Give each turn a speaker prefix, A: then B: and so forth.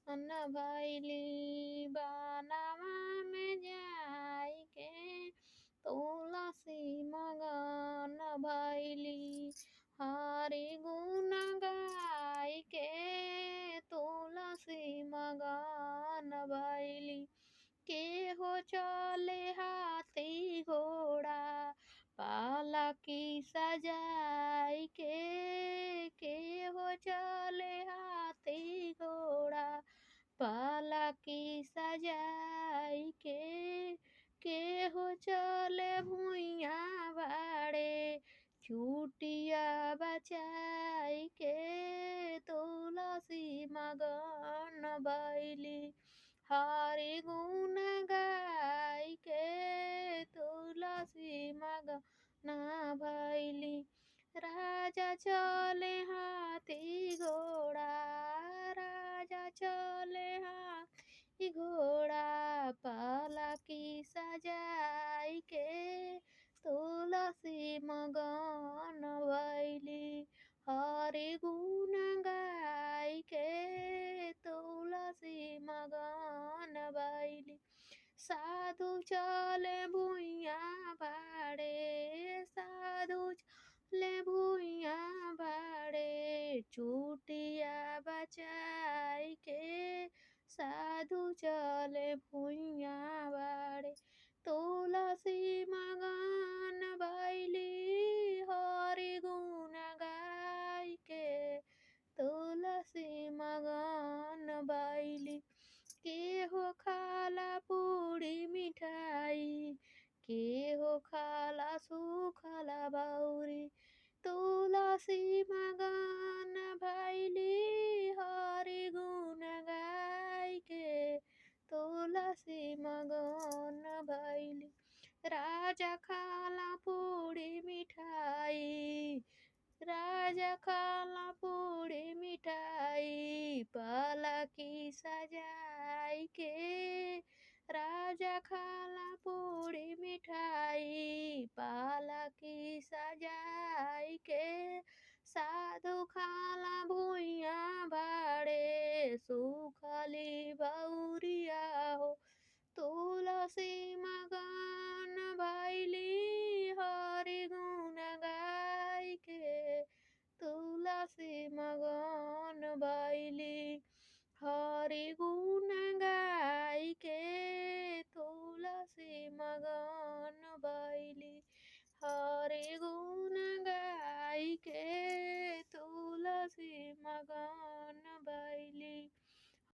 A: भइली बनवा में जाई के तुलसी मगन भइली हरि गुण गाई के तुलसी मगन भइली केहो चले हाथी घोड़ा पालकी सजाई के हो चले हाथी घोड़ा पालकी सजाई के हो चले भुइया बाड़े चुटिया बचाई के तुलसी मगन भइली हरि गुण गाई के तुलसी मगन भइली राजा चले हाथी घोड़ा राजा चले हाथी घोड़ा पालकी सजाई के तुलसी मगन भइली हरि गुण गाई के तुलसी मगन भइली साधु चले भुइया बाड़े साधु चले भुइया बाड़े चुटिया बचाई के साधु चले भुइया बाड़े तुलसी मगन भइली हरि गुण गाई के तुलसी मगन भइली केहो खाला पूरी मिठाई केहो खाला सुखला बौरी तुलसी मगन भइली हरि गुण गाई के तुलसी मगन भइली राजा खाला पूरी मिठाई राजा खाला पूरी मिठाई पालकी सजाई के राजा खाला पूरी मिठाई पालकी सजाई के साधु खाला भुइया बाड़े सुखली बौरिया हो तुलसी मगन भइली हरि गुण गाई के तुलसी मगन भइली